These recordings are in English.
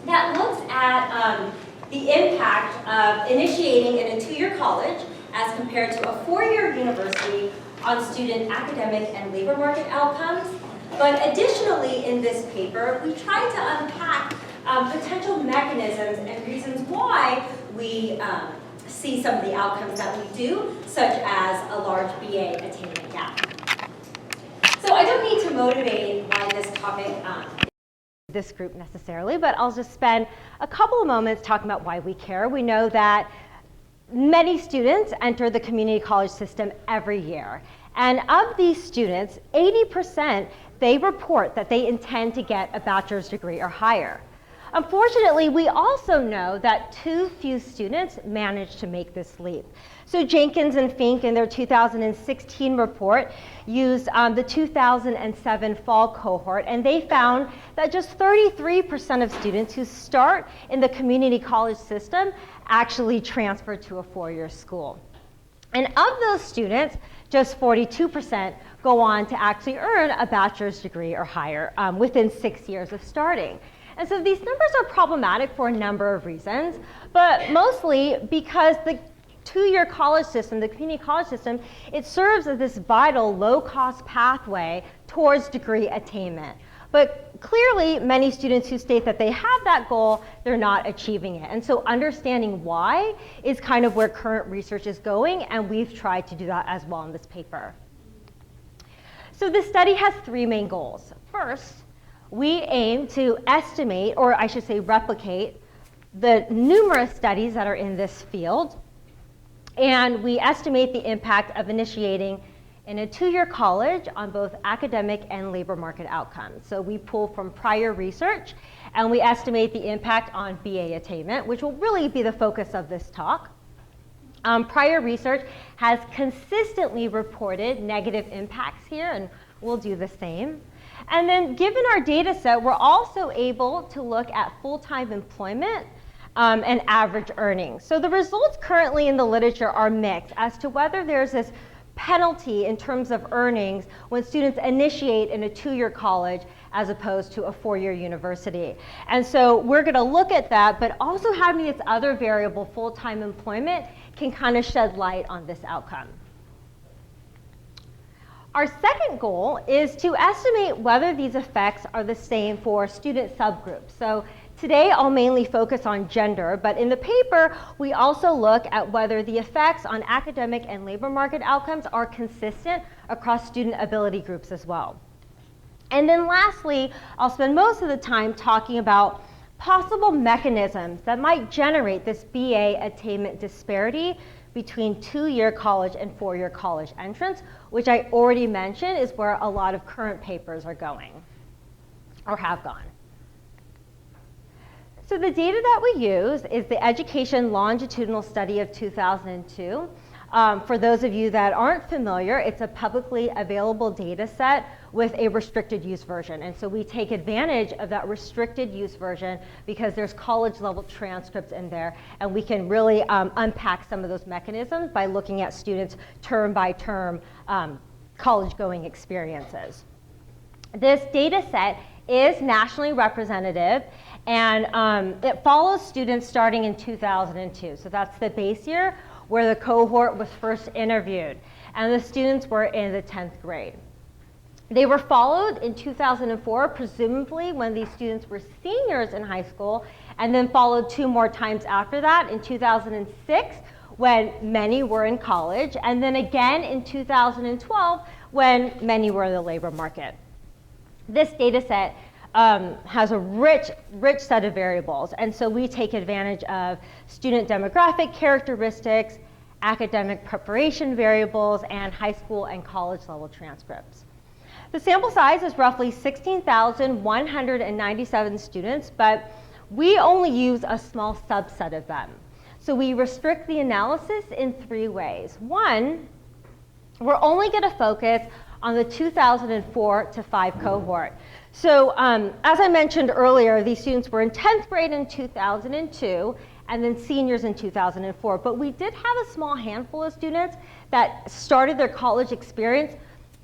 that looks at the impact of initiating in a 2-year college as compared to a 4-year university on student academic and labor market outcomes. But additionally, in this paper, we tried to unpack potential mechanisms and reasons why we see some of the outcomes that we do, such as a large BA attainment gap. So I don't need to motivate why this topic this group necessarily, but I'll just spend a couple of moments talking about why we care. We know that many students enter the community college system every year. And of these students, 80%, they report that they intend to get a bachelor's degree or higher. Unfortunately, we also know that too few students manage to make this leap. So Jenkins and Fink in their 2016 report used the 2007 fall cohort, and they found that just 33% of students who start in the community college system actually transfer to a 4-year school. And of those students, just 42% go on to actually earn a bachelor's degree or higher within 6 years of starting. And so these numbers are problematic for a number of reasons, but mostly because the 2-year college system, the community college system, it serves as this vital low-cost pathway towards degree attainment. But clearly, many students who state that they have that goal, they're not achieving it. And so understanding why is kind of where current research is going, and we've tried to do that as well in this paper. So this study has 3 main goals. First, we aim to estimate, or I should say replicate, the numerous studies that are in this field, and we estimate the impact of initiating in a 2-year college on both academic and labor market outcomes. So we pull from prior research, and we estimate the impact on BA attainment, which will really be the focus of this talk. Prior research has consistently reported negative impacts here, and we'll do the same. And then given our data set, we're also able to look at full-time employment and average earnings. So the results currently in the literature are mixed as to whether there's this penalty in terms of earnings when students initiate in a 2-year college as opposed to a 4-year university. And so we're going to look at that, but also having this other variable, full-time employment, can kind of shed light on this outcome. Our second goal is to estimate whether these effects are the same for student subgroups. So today I'll mainly focus on gender, but in the paper we also look at whether the effects on academic and labor market outcomes are consistent across student ability groups as well. And then lastly, I'll spend most of the time talking about possible mechanisms that might generate this BA attainment disparity between 2-year college and 4-year college entrance, which I already mentioned is where a lot of current papers are going, or have gone. So the data that we use is the Education Longitudinal Study of 2002. For those of you that aren't familiar, it's a publicly available data set with a restricted use version. And so we take advantage of that restricted use version because there's college level transcripts in there, and we can really unpack some of those mechanisms by looking at students term by term college going experiences. This data set is nationally representative, and it follows students starting in 2002. So that's the base year where the cohort was first interviewed, and the students were in the 10th grade. They were followed in 2004, presumably when these students were seniors in high school, and then followed 2 more times after that in 2006 when many were in college, and then again in 2012 when many were in the labor market. This data set has a rich set of variables, and so we take advantage of student demographic characteristics, academic preparation variables, and high school and college level transcripts. The sample size is roughly 16,197 students, but we only use a small subset of them. So we restrict the analysis in 3 ways. One, we're only going to focus on the 2004 to 5 cohort. So as I mentioned earlier, these students were in 10th grade in 2002 and then seniors in 2004. But we did have a small handful of students that started their college experience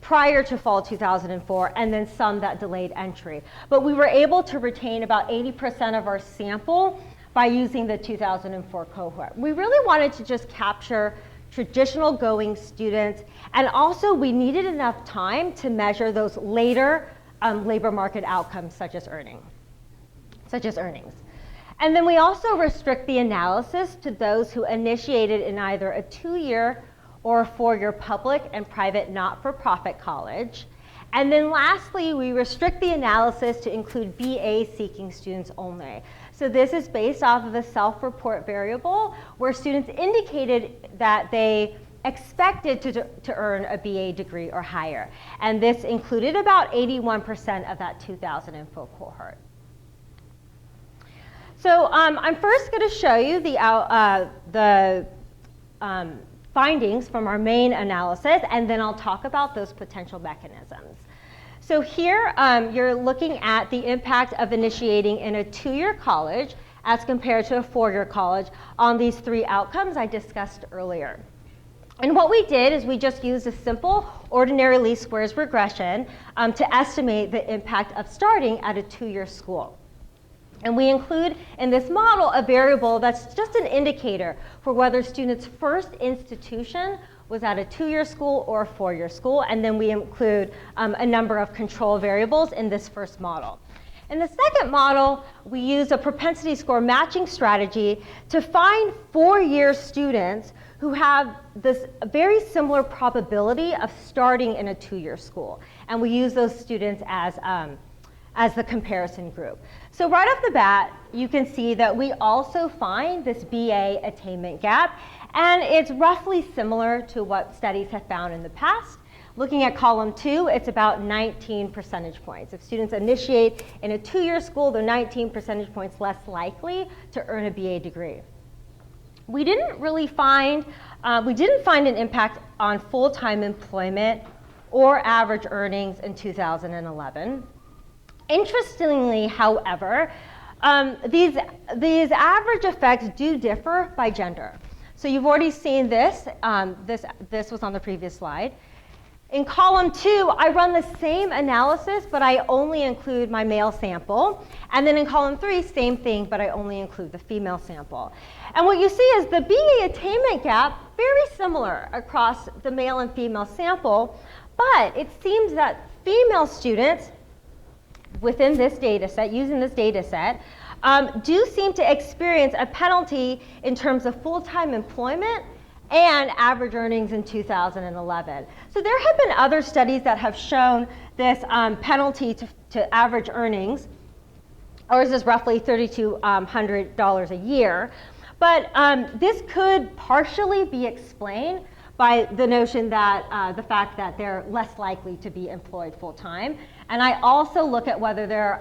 prior to fall 2004, and then some that delayed entry. But we were able to retain about 80% of our sample by using the 2004 cohort. We really wanted to just capture traditional going students, and also we needed enough time to measure those later labor market outcomes such as earnings. And then we also restrict the analysis to those who initiated in either a 2-year or a 4-year public and private not-for-profit college. And then lastly, we restrict the analysis to include BA-seeking students only. So this is based off of a self-report variable where students indicated that they expected to earn a BA degree or higher. And this included about 81% of that 2004 cohort. So I'm first going to show you the findings from our main analysis, and then I'll talk about those potential mechanisms. So here you're looking at the impact of initiating in a 2-year college as compared to a 4-year college on these 3 outcomes I discussed earlier. And what we did is we just used a simple ordinary least squares regression to estimate the impact of starting at a 2-year school. And we include in this model a variable that's just an indicator for whether students' first institution was at a 2-year school or a 4-year school, and then we include a number of control variables in this first model. In the second model, we use a propensity score matching strategy to find 4-year students who have this very similar probability of starting in a 2-year school. And we use those students as the comparison group. So right off the bat, you can see that we also find this BA attainment gap, and it's roughly similar to what studies have found in the past. Looking at column 2, it's about 19 percentage points. If students initiate in a 2-year school, they're 19 percentage points less likely to earn a BA degree. We didn't find an impact on full-time employment or average earnings in 2011. Interestingly, however, these average effects do differ by gender. So you've already seen this. This was on the previous slide. In column 2, I run the same analysis, but I only include my male sample. And then in column 3, same thing, but I only include the female sample. And what you see is the BA attainment gap, very similar across the male and female sample, but it seems that female students within this data set, using this data set, do seem to experience a penalty in terms of full-time employment and average earnings in 2011. So there have been other studies that have shown this penalty to average earnings. Ours is roughly $3,200 a year. But this could partially be explained by the notion that the fact that they're less likely to be employed full-time. And I also look at whether they're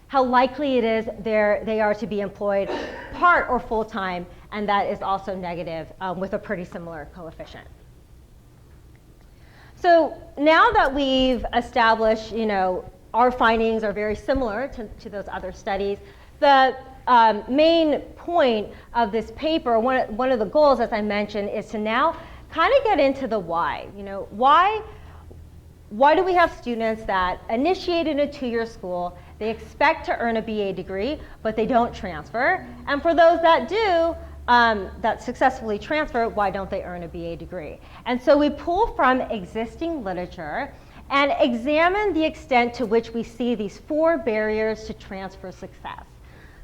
how likely it is they are to be employed part or full-time, and that is also negative with a pretty similar coefficient. So now that we've established, our findings are very similar to those other studies, the main point of this paper, one of the goals, as I mentioned, is to now kind of get into the why. Why do we have students that initiate in a 2-year school, they expect to earn a BA degree, but they don't transfer? And for those that do, that successfully transfer, why don't they earn a BA degree? And so we pull from existing literature and examine the extent to which we see these 4 barriers to transfer success.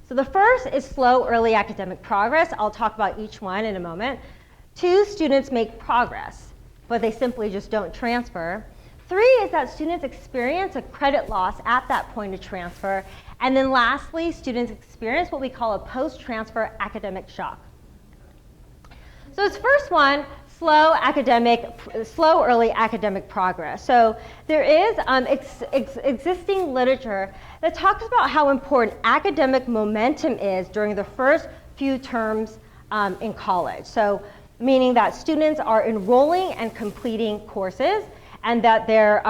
So the first is slow early academic progress. I'll talk about each one in a moment. 2, students make progress, but they simply just don't transfer. 3 is that students experience a credit loss at that point of transfer. And then lastly, students experience what we call a post-transfer academic shock. So this first one, slow early academic progress. So there is existing literature that talks about how important academic momentum is during the first few terms in college. So meaning that students are enrolling and completing courses, and that they're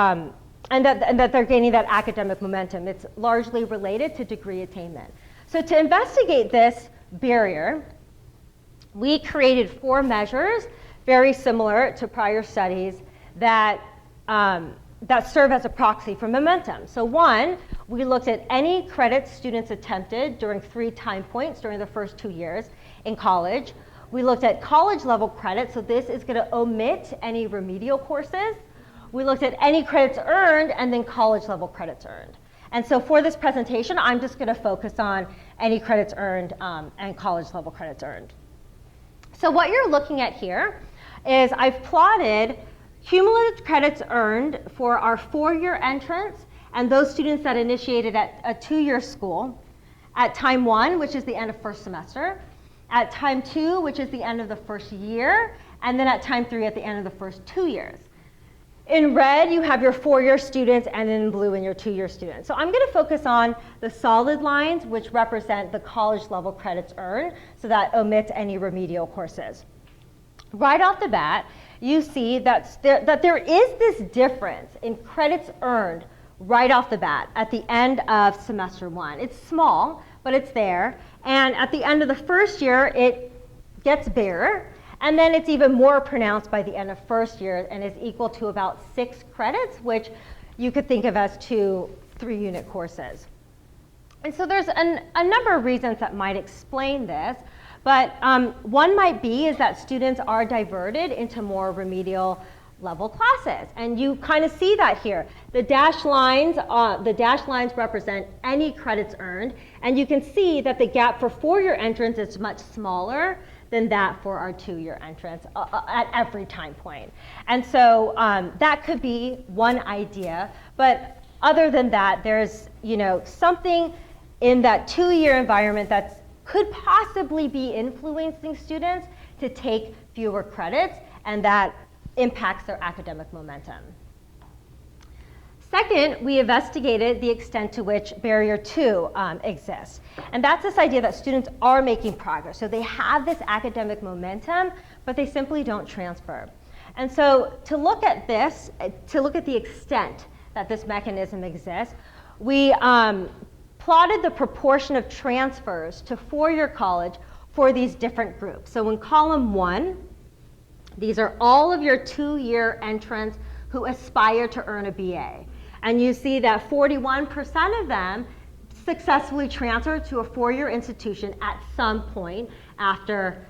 gaining that academic momentum. It's largely related to degree attainment. So to investigate this barrier, we created 4 measures, very similar to prior studies, that that serve as a proxy for momentum. So one, we looked at any credits students attempted during 3 time points during the first 2 years in college. We looked at college level credits, so this is going to omit any remedial courses. We looked at any credits earned and then college level credits earned. And so for this presentation, I'm just going to focus on any credits earned and college level credits earned. So what you're looking at here is I've plotted cumulative credits earned for our 4-year entrance and those students that initiated at a 2-year school at time 1, which is the end of first semester, at time 2, which is the end of the first year, and then at time 3 at the end of the first 2 years. In red, you have your 4-year students, and in blue, in your 2-year students. So I'm going to focus on the solid lines, which represent the college level credits earned, so that omits any remedial courses. Right off the bat, you see that there is this difference in credits earned right off the bat at the end of semester 1. It's small, but it's there. And at the end of the first year, it gets bigger. And then it's even more pronounced by the end of first year and is equal to about 6 credits, which you could think of as 2 3-unit courses. And so there's a number of reasons that might explain this. But one might be is that students are diverted into more remedial level classes. And you kind of see that here. The dashed lines represent any credits earned. And you can see that the gap for 4-year entrance is much smaller than that for our 2-year entrance at every time point. And so that could be one idea. But other than that, there's something in that 2-year environment that could possibly be influencing students to take fewer credits, and that impacts their academic momentum. Second, we investigated the extent to which barrier 2 exists. And that's this idea that students are making progress. So they have this academic momentum, but they simply don't transfer. And so to look at this, to look at the extent that this mechanism exists, we plotted the proportion of transfers to 4-year college for these different groups. So in column 1, these are all of your 2-year entrants who aspire to earn a BA. And you see that 41% of them successfully transfer to a 4-year institution at some point after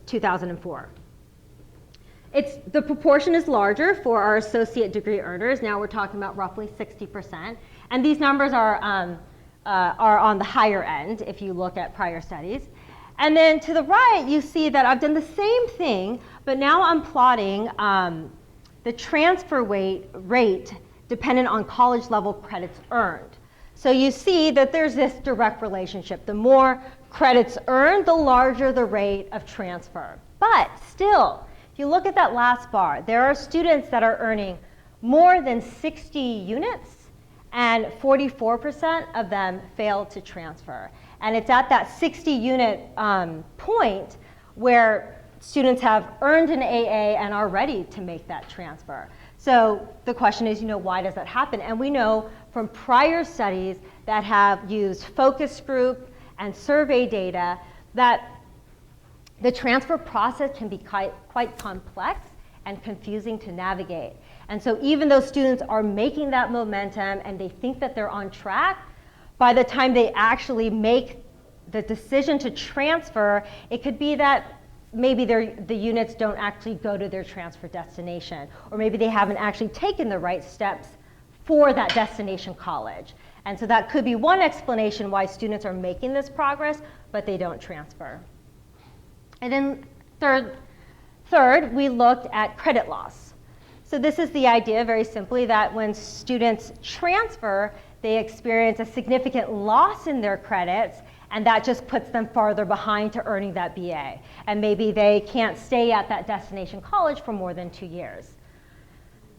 2004. The proportion is larger for our associate degree earners. Now we're talking about roughly 60%. And these numbers are on the higher end if you look at prior studies. And then to the right, you see that I've done the same thing, but now I'm plotting the transfer rate dependent on college level credits earned. So you see that there's this direct relationship. The more credits earned, the larger the rate of transfer. But still, if you look at that last bar, there are students that are earning more than 60 units, and 44% of them fail to transfer. And it's at that 60-unit point where students have earned an AA and are ready to make that transfer. So the question is, why does that happen? And we know from prior studies that have used focus group and survey data that the transfer process can be quite complex and confusing to navigate. And so even though students are making that momentum and they think that they're on track, by the time they actually make the decision to transfer, it could be that maybe the units don't actually go to their transfer destination, or maybe they haven't actually taken the right steps for that destination college. And so that could be one explanation why students are making this progress, but they don't transfer. And then third, we looked at credit loss. So this is the idea, very simply, that when students transfer, they experience a significant loss in their credits, and that just puts them farther behind to earning that BA. And maybe they can't stay at that destination college for more than 2 years.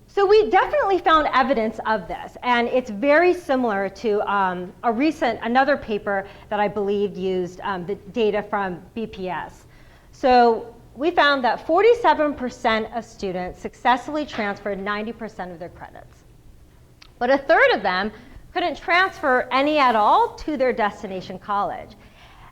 So we definitely found evidence of this, and it's very similar to another paper that I believe used the data from BPS. So we found that 47% of students successfully transferred 90% of their credits. But a third of them couldn't transfer any at all to their destination college.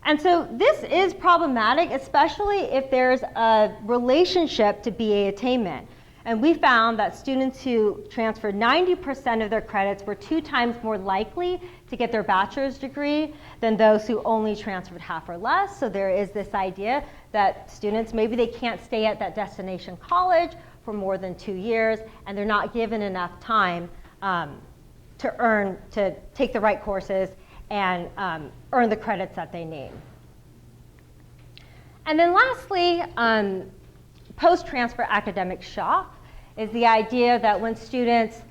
And so this is problematic, especially if there's a relationship to BA attainment. And we found that students who transferred 90% of their credits were 2 times more likely to get their bachelor's degree than those who only transferred half or less. So there is this idea that students, maybe they can't stay at that destination college for more than 2 years, and they're not given enough time to take the right courses and earn the credits that they need. And then lastly, post-transfer academic shock is the idea that when students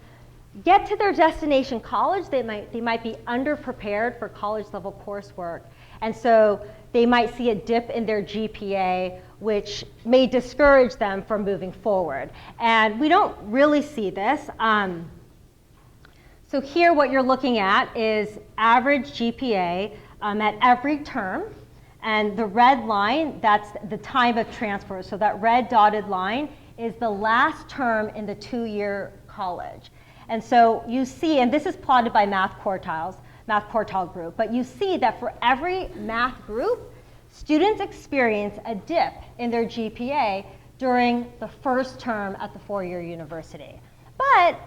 get to their destination college, they might be underprepared for college-level coursework. And so they might see a dip in their GPA, which may discourage them from moving forward. And we don't really see this. So here what you're looking at is average GPA at every term. And the red line, that's the time of transfer. So that red dotted line is the last term in the 2-year college. And so you see, and this is plotted by math quartile group, but you see that for every math group, students experience a dip in their GPA during the first term at the 4-year university. But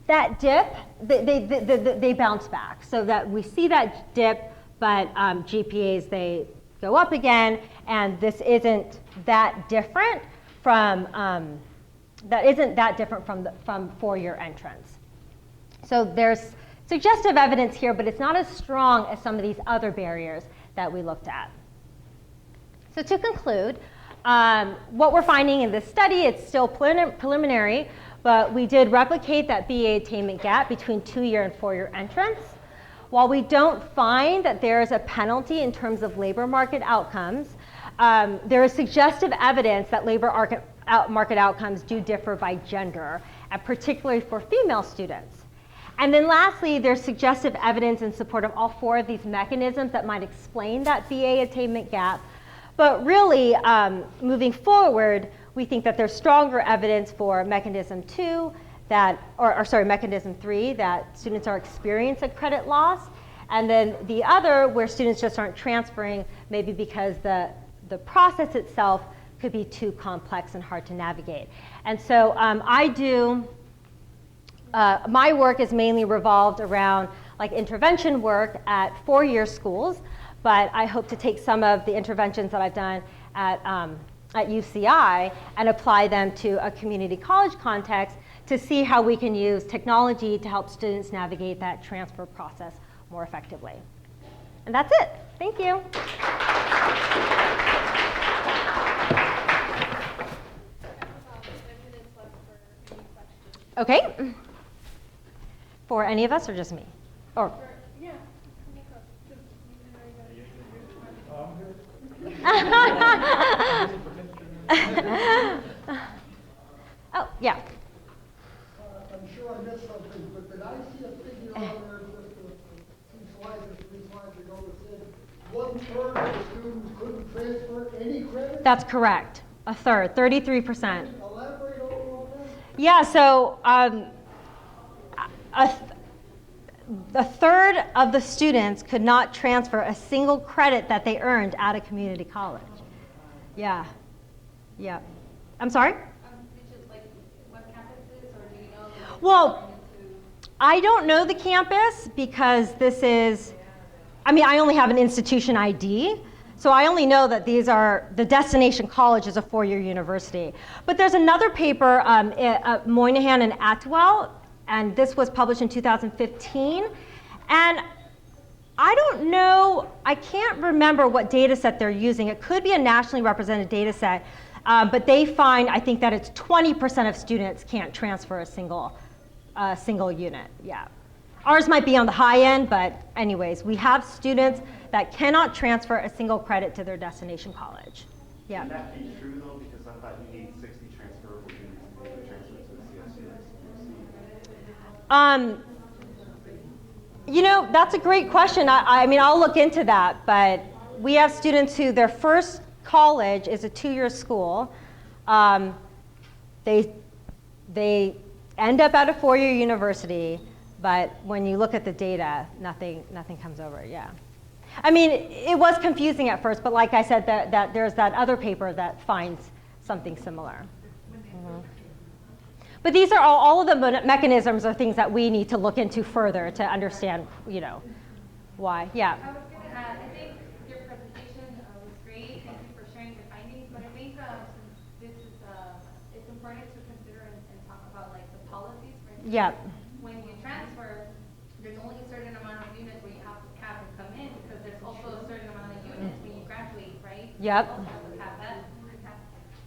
that dip, they bounce back. So that we see that dip, but GPAs, they go up again, and this isn't that different from from 4-year entrance. So there's suggestive evidence here, but it's not as strong as some of these other barriers that we looked at. So to conclude, what we're finding in this study, it's still preliminary, but we did replicate that BA attainment gap between 2-year and 4-year entrance. While we don't find that there is a penalty in terms of labor market outcomes, there is suggestive evidence that labor market outcomes do differ by gender, and particularly for female students. And then lastly, there's suggestive evidence in support of all 4 of these mechanisms that might explain that BA attainment gap. But really, moving forward, we think that there's stronger evidence for mechanism 2, mechanism 3, that students are experiencing credit loss, and then the other where students just aren't transferring, maybe because the process itself could be too complex and hard to navigate. And so my work is mainly revolved around like intervention work at 4-year schools, but I hope to take some of the interventions that I've done at UCI and apply them to a community college context to see how we can use technology to help students navigate that transfer process more effectively. And that's it. Thank you. Okay. For any of us or just me? Or Yeah. Oh, yeah. I'm sure I missed something, but did I see a figure on there just a few slides ago that said 1/3 of the students couldn't transfer any credit? That's correct. A third, 33%. Elaborate a little on that. Yeah, so a third of the students could not transfer a single credit that they earned at a community college. Yeah. Yeah. I'm sorry? Well, I don't know the campus because this is, I only have an institution ID, so I only know that these are, the destination college is a 4-year university. But there's another paper, Moynihan and Atwell, and this was published in 2015. And I don't know, I can't remember what data set they're using. It could be a nationally represented data set, but they find, I think that it's 20% of students can't transfer a single unit, yeah. Ours might be on the high end, but anyways, we have students that cannot transfer a single credit to their destination college. Yeah. Can that be true though? Because I thought you need 60 transferable units to be able to transfer to the CSU. That's a great question. I'll look into that, but we have students who their first college is a 2-year school. They end up at a 4-year university, but when you look at the data, nothing comes over, yeah. It was confusing at first, but like I said, that there's that other paper that finds something similar. But these are all of the mechanisms are things that we need to look into further to understand, you know, why. Yeah. I was going to add, I think your presentation was great. Thank you for sharing your findings. But I think since this is, it's important to consider and talk about like the policies. For instance, Yeah. when you transfer, there's only a certain amount of units where you have to cap and come in because there's also a certain amount of units when you graduate, right? Yep. You also have to cap that,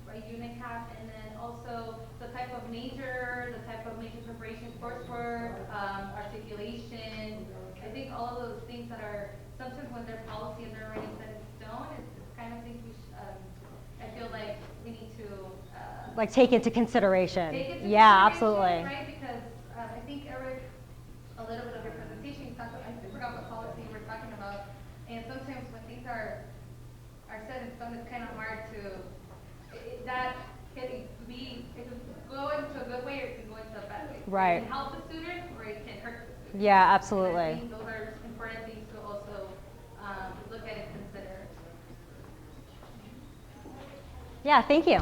right? Unit cap, and then also the type of major, the type of major preparation coursework, articulation. I think all of those things that are sometimes when they're policy and they're already set in stone, it's kind of things we I feel like we need to Like take into consideration. take it to Yeah, consideration, absolutely. right? Because I think Eric, a little bit of your presentation, you talked about, I forgot what policy you were talking about, and sometimes when things are set in stone, it's kind of hard to that can be it can go into a good way or it can go into a bad way. Right. It can help the student or it can hurt the student. Yeah, And I absolutely. think those are important things to also look at and consider. Yeah, thank you.